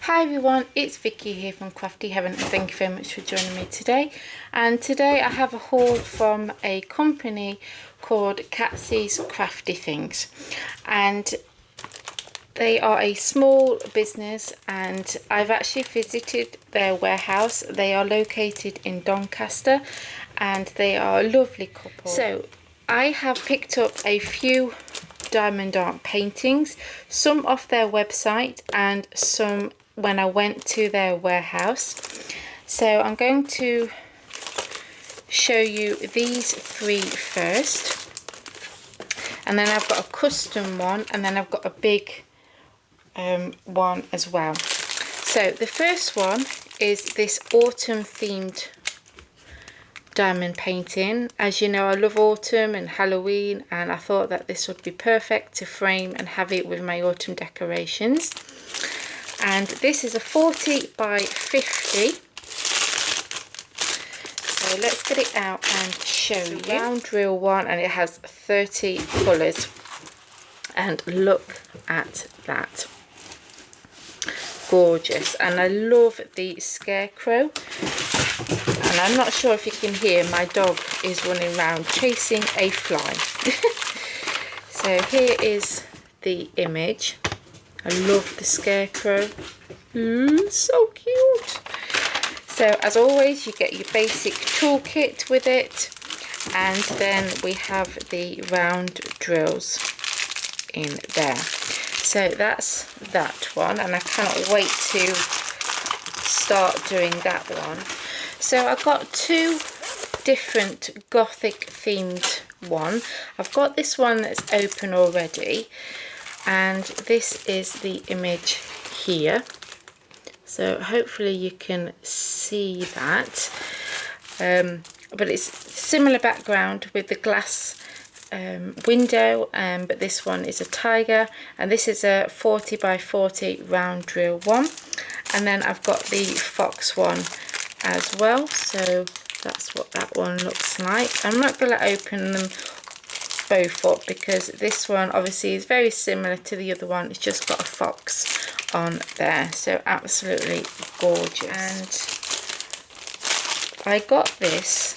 Hi everyone, it's Vicky here from Crafty Heaven and thank you very much for joining me today. And today I have a haul from a company called Katsi's Crafty Things, and they are a small business and I've actually visited their warehouse. They are located in Doncaster and they are a lovely couple. So I have picked up a few diamond art paintings, some off their website and some when I went to their warehouse. So I'm going to show you these three first, and then I've got a custom one, and then I've got a big one as well. So the first one is this autumn themed diamond painting. As you know, I love autumn and Halloween, and I thought that this would be perfect to frame and have it with my autumn decorations. And this is a 40 by 50. So let's get it out and show you. Round reel one, and it has 30 colours. And look at that. Gorgeous. And I love the scarecrow. And I'm not sure if you can hear, my dog is running around chasing a fly. So here is the image. I love the scarecrow. So cute. So as always, you get your basic toolkit with it, and then we have the round drills in there. So that's that one, and I cannot wait to start doing that one. So I've got two different Gothic themed one. I've got this one that's open already, and this is the image here. So hopefully you can see that. But it's similar background with the glass window, but this one is a tiger, and this is a 40 by 40 round drill one. And then I've got the fox one as well, so that's what that one looks like. I'm not going to open them both up because this one obviously is very similar to the other one. It's just got a fox on there, so absolutely gorgeous. And I got this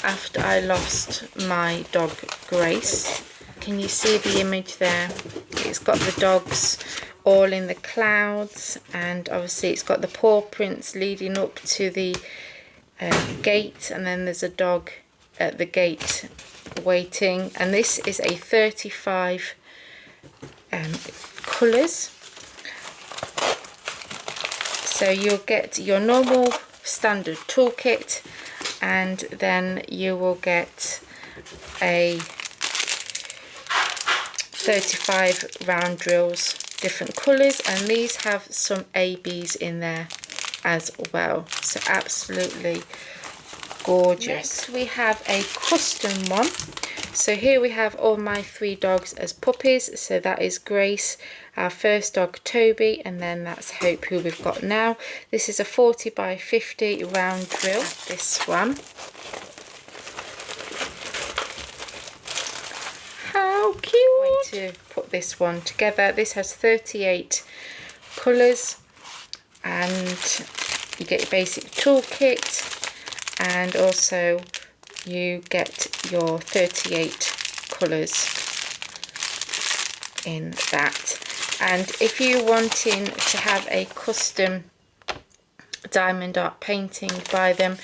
after I lost my dog Grace. Can you see the image there? It's got the dogs all in the clouds, and obviously it's got the paw prints leading up to the gate, and then there's a dog at the gate waiting. And this is a 35 colours. So you'll get your normal standard toolkit, and then you will get a 35 round drills, different colours, and these have some ABs in there as well. So absolutely gorgeous. Next we have a custom one. So here we have all my three dogs as puppies. So that is Grace, our first dog Toby, and then that's Hope, who we've got now. This is a 40 by 50 round drill, this one. How cute! I'm going to put this one together. This has 38 colours, and you get your basic toolkit, and also you get your 38 colours in that. And if you're wanting to have a custom diamond art painting by them,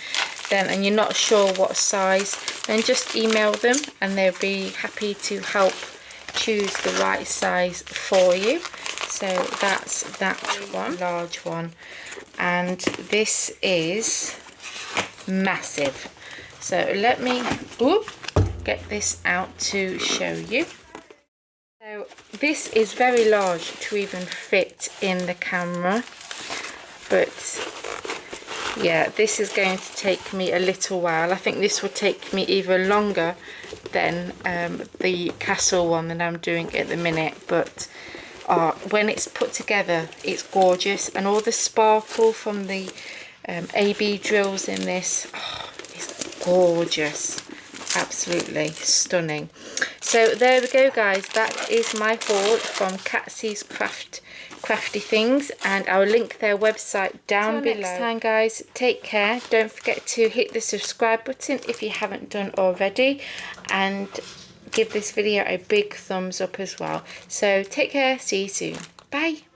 then, and you're not sure what size, then just email them and they'll be happy to help choose the right size for you. So that's that one, large one, and this is massive. So let me get this out to show you. So this is very large to even fit in the camera, but yeah, this is going to take me a little while. I think this will take me even longer than the castle one that I'm doing at the minute, but when it's put together, it's gorgeous, and all the sparkle from the AB drills in this, is gorgeous, absolutely stunning. So there we go guys, that is my haul from Katsi's crafty things, and I'll link their website down below. Next time, guys, take care. Don't forget to hit the subscribe button if you haven't done already, and give this video a big thumbs up as well. So take care, see you soon. Bye.